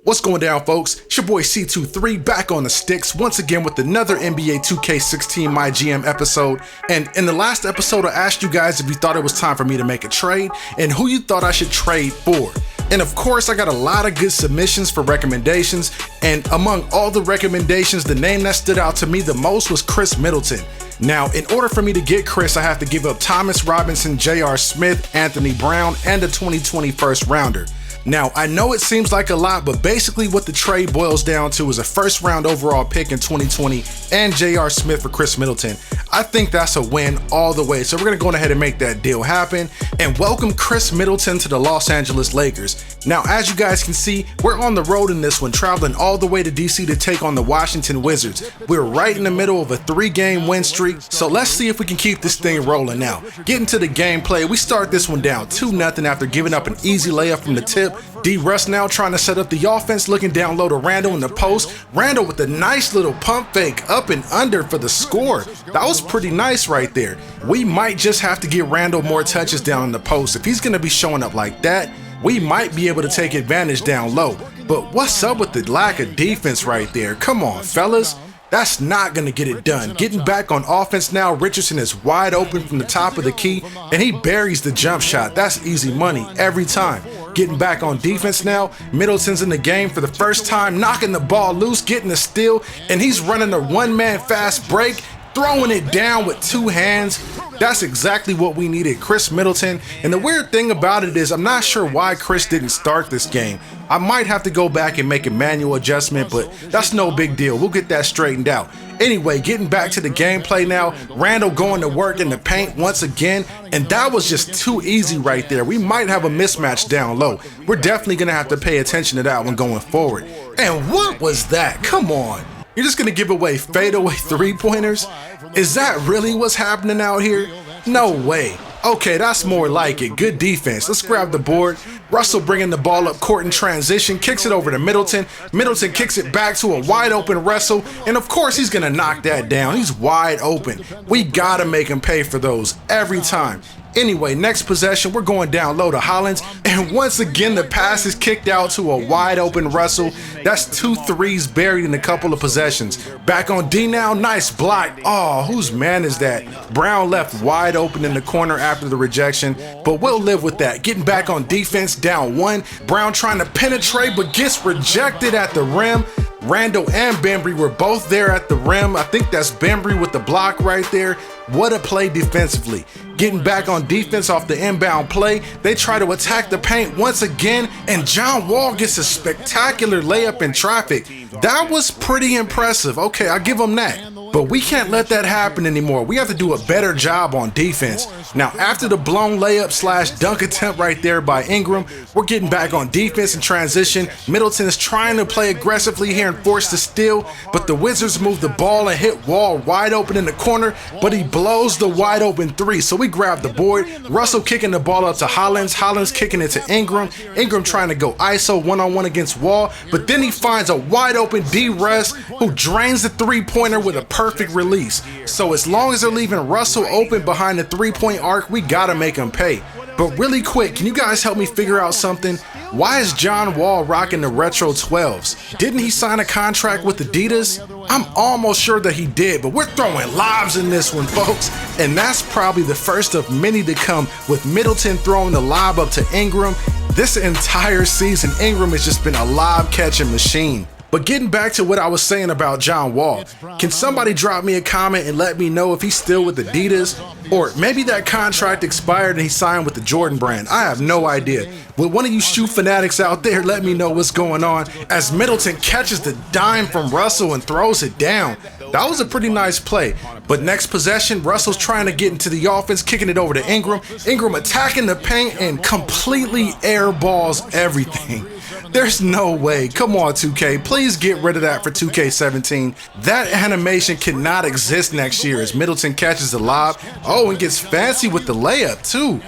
What's going down, folks? It's your boy C23 back on the sticks once again with another NBA 2K16 MyGM episode. And in the last episode, I asked you guys if you thought it was time for me to make a trade and who you thought I should trade for. And of course, I got a lot of good submissions for recommendations. And among all the recommendations, the name that stood out to me the most was Khris Middleton. Now, in order for me to get Khris, I have to give up Thomas Robinson, J.R. Smith, Anthony Brown, and a 2020 first rounder. Now, I know it seems like a lot, but basically what the trade boils down to is a first round overall pick in 2020 and J.R. Smith for Khris Middleton. I think that's a win all the way. So we're going to go ahead and make that deal happen and welcome Khris Middleton to the Los Angeles Lakers. Now, as you guys can see, we're on the road in this one, traveling all the way to DC to take on the Washington Wizards. We're right in the middle of a 3-game win streak, so let's see if we can keep this thing rolling now. Getting to the gameplay, we start this one down 2-0 after giving up an easy layup from the tip. D. Russ now trying to set up the offense, looking down low to Randle in the post. Randle with a nice little pump fake up and under for the score. That was pretty nice right there. We might just have to get Randle more touches down in the post. If he's going to be showing up like that, we might be able to take advantage down low. But what's up with the lack of defense right there? Come on, fellas. That's not going to get it done. Getting back on offense now, Richardson is wide open from the top of the key, and he buries the jump shot. That's easy money every time. Getting back on defense now, Middleton's in the game for the first time, knocking the ball loose, getting a steal, and he's running a one-man fast break, throwing it down with two hands. That's exactly what we needed, Khris Middleton. And the weird thing about it is I'm not sure why Khris didn't start this game. I might have to go back and make a manual adjustment, but that's no big deal. We'll get that straightened out. Anyway, getting back to the gameplay now, Randle going to work in the paint once again, and that was just too easy right there. We might have a mismatch down low. We're definitely going to have to pay attention to that one going forward. And what was that? Come on. You're just going to give away fadeaway three-pointers? Is that really what's happening out here? No way. Okay, that's more like it. Good defense. Let's grab the board. Russell bringing the ball up court in transition, kicks it over to Middleton. Middleton kicks it back to a wide open Russell, and of course he's going to knock that down. He's wide open. We got to make him pay for those every time. Anyway, next possession, we're going down low to Hollins, and once again the pass is kicked out to a wide open Russell. That's 2 threes buried in a couple of possessions. Back on D now, nice block. Oh, whose man is that? Brown left wide open in the corner after the rejection, but we'll live with that. Getting back on defense, down 1. Brown trying to penetrate, but gets rejected at the rim. Randle and Bembry were both there at the rim. I think that's Bembry with the block right there. What a play defensively. Getting back on defense off the inbound play, they try to attack the paint once again, and John Wall gets a spectacular layup in traffic. That was pretty impressive. Okay, I'll give him that. But we can't let that happen anymore. We have to do a better job on defense. Now, after the blown layup / dunk attempt right there by Ingram, we're getting back on defense in transition. Middleton is trying to play aggressively here and force the steal, but the Wizards move the ball and hit Wall wide open in the corner, but he blows the wide open 3. So we grab the board. Russell kicking the ball up to Hollins. Hollins kicking it to Ingram. Ingram trying to go ISO one-on-one against Wall, but then he finds a wide open D. Russ who drains the three-pointer with a perfect release. So as long as they're leaving Russell open behind the three-point arc, we gotta make him pay. But really quick, can you guys help me figure out something? Why is John Wall rocking the retro 12s? Didn't he sign a contract with Adidas? I'm almost sure that he did, but we're throwing lobs in this one, folks. And that's probably the first of many to come, with Middleton throwing the lob up to Ingram. This entire season, Ingram has just been a lob catching machine. But getting back to what I was saying about John Wall, can somebody drop me a comment and let me know if he's still with Adidas? Or maybe that contract expired and he signed with the Jordan brand. I have no idea. Will one of you shoe fanatics out there let me know what's going on as Middleton catches the dime from Russell and throws it down. That was a pretty nice play. But next possession, Russell's trying to get into the offense, kicking it over to Ingram. Ingram attacking the paint and completely airballs everything. There's no way. Come on, 2K. Please get rid of that for 2K17. That animation cannot exist next year as Middleton catches the lob. Oh, and gets fancy with the layup, too.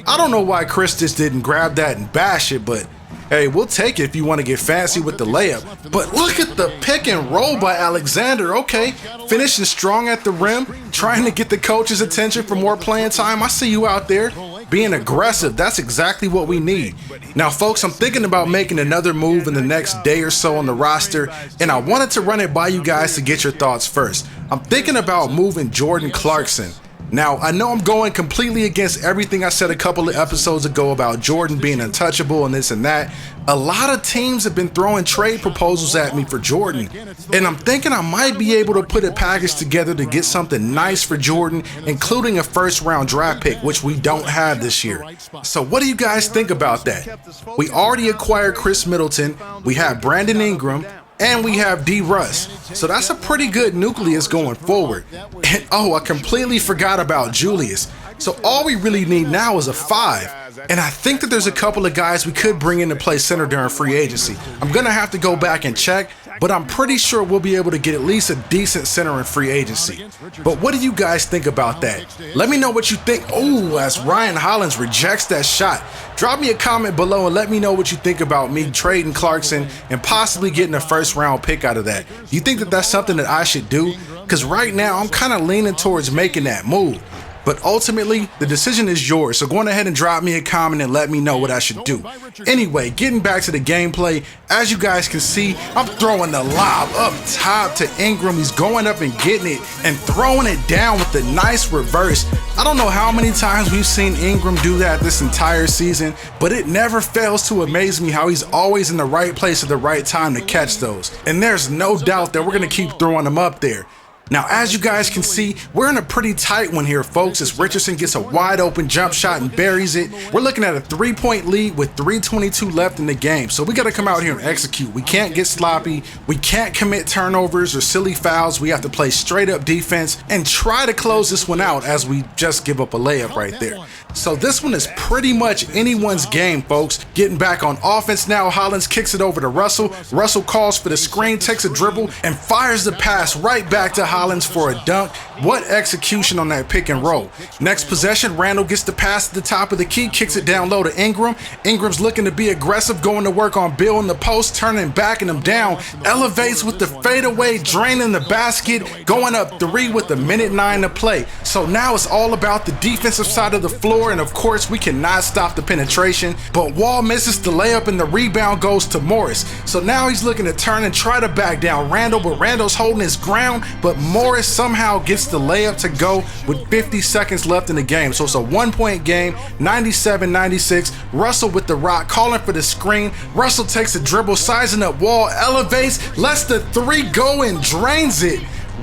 I don't know why Khris just didn't grab that and bash it, but hey, we'll take it if you want to get fancy with the layup. But look at the pick and roll by Alexander. Okay, finishing strong at the rim, trying to get the coach's attention for more playing time. I see you out there. being aggressive. That's exactly what we need. Now, folks, I'm thinking about making another move in the next day or so on the roster, and I wanted to run it by you guys to get your thoughts first. I'm thinking about moving Jordan Clarkson. Now, I know I'm going completely against everything I said a couple of episodes ago about Jordan being untouchable and this and that. A lot of teams have been throwing trade proposals at me for Jordan, and I'm thinking I might be able to put a package together to get something nice for Jordan, including a first-round draft pick, which we don't have this year. So what do you guys think about that? We already acquired Khris Middleton, we have Brandon Ingram, and we have D. Russ. So that's a pretty good nucleus going forward. And oh, I completely forgot about Julius. So all we really need now is a 5. And I think that there's a couple of guys we could bring in to play center during free agency. I'm gonna have to go back and check, but I'm pretty sure we'll be able to get at least a decent center in free agency. But what do you guys think about that? Let me know what you think. Oh, as Ryan Hollins rejects that shot. Drop me a comment below and let me know what you think about me trading Clarkson and possibly getting a first-round pick out of that. Do you think that that's something that I should do? Because right now I'm kind of leaning towards making that move. But ultimately, the decision is yours, so go on ahead and drop me a comment and let me know what I should do. Anyway, getting back to the gameplay, as you guys can see, I'm throwing the lob up top to Ingram. He's going up and getting it and throwing it down with a nice reverse. I don't know how many times we've seen Ingram do that this entire season, but it never fails to amaze me how he's always in the right place at the right time to catch those. And there's no doubt that we're going to keep throwing them up there. Now, as you guys can see, we're in a pretty tight one here, folks, as Richardson gets a wide open jump shot and buries it. We're looking at a 3-point lead with 3:22 left in the game, so we got to come out here and execute. We can't get sloppy. We can't commit turnovers or silly fouls. We have to play straight up defense and try to close this one out as we just give up a layup right there. So this one is pretty much anyone's game, folks. Getting back on offense now, Hollins kicks it over to Russell. Russell calls for the screen, takes a dribble, and fires the pass right back to Hollins for a dunk. What execution on that pick and roll. Next possession, Randle gets the pass at the top of the key, kicks it down low to Ingram. Ingram's looking to be aggressive, going to work on Bill in the post, turning, backing him down. Elevates with the fadeaway, draining the basket, going up 3 with 1:09 to play. So now it's all about the defensive side of the floor, and of course we cannot stop the penetration, but Wall misses the layup and the rebound goes to Morris. So now he's looking to turn and try to back down Randle, but Randle's holding his ground, but Morris somehow gets the layup to go with 50 seconds left in the game. So it's a 1-point game, 97-96. Russell with the rock, calling for the screen. Russell takes a dribble, sizing up Wall, elevates, lets the 3 go and drains it.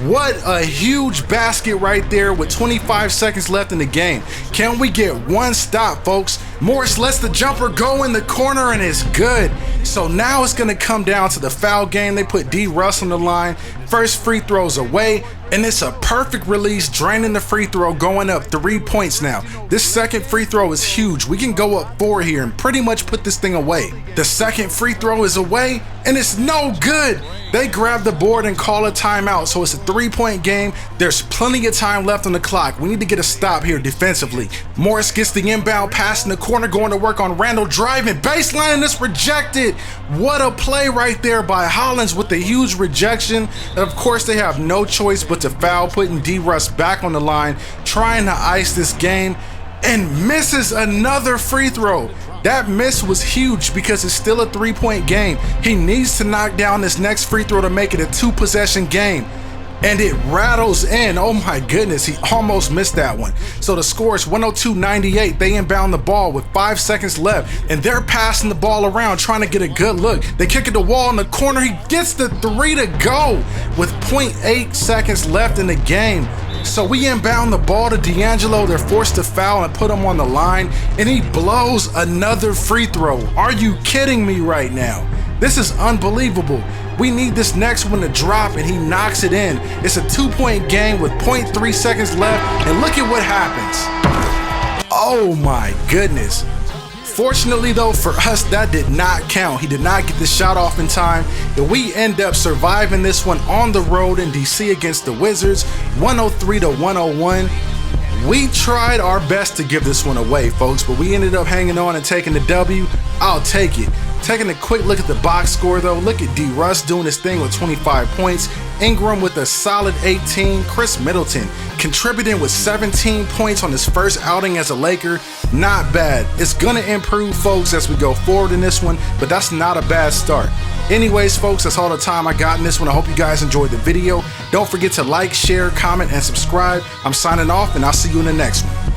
What a huge basket right there with 25 seconds left in the game. Can we get one stop, folks? Morris lets the jumper go in the corner and it's good. So now it's going to come down to the foul game. They put D. Russ on the line. First free throws away, and it's a perfect release, draining the free throw, going up 3 points now. This second free throw is huge. We can go up 4 here and pretty much put this thing away. The second free throw is away, and it's no good. They grab the board and call a timeout, so it's a 3-point game. There's plenty of time left on the clock. We need to get a stop here defensively. Morris gets the inbound pass in the corner, going to work on Randle, driving, baseline, and it's rejected. What a play right there by Hollins with the huge rejection. And of course, they have no choice but to foul, putting D. Russ back on the line, trying to ice this game, and misses another free throw. That miss was huge because it's still a 3-point game. He needs to knock down this next free throw to make it a 2-possession game. And it rattles in. Oh my goodness, he almost missed that one. So the score is 102-98. They inbound the ball with 5 seconds left, and they're passing the ball around, trying to get a good look. They kick it to Wall in the corner. He gets the 3 to go with 0.8 seconds left in the game. So we inbound the ball to Deangelo. They're forced to foul and put him on the line, and he blows another free throw. Are you kidding me right now? This is unbelievable. We need this next one to drop, and he knocks it in. It's a 2-point game with 0.3 seconds left, and look at what happens. Oh my goodness. Fortunately though for us, that did not count. He did not get the shot off in time, and we end up surviving this one on the road in DC against the Wizards, 103-101. We tried our best to give this one away, folks, but we ended up hanging on and taking the W. I'll take it. Taking a quick look at the box score though, look at D. Russ doing his thing with 25 points, Ingram with a solid 18, Khris Middleton contributing with 17 points on his first outing as a Laker. Not bad. It's gonna improve, folks, as we go forward in this one, but that's not a bad start. Anyways, folks, that's all the time I got in this one. I hope you guys enjoyed the video. Don't forget to like, share, comment, and subscribe. I'm signing off, and I'll see you in the next one.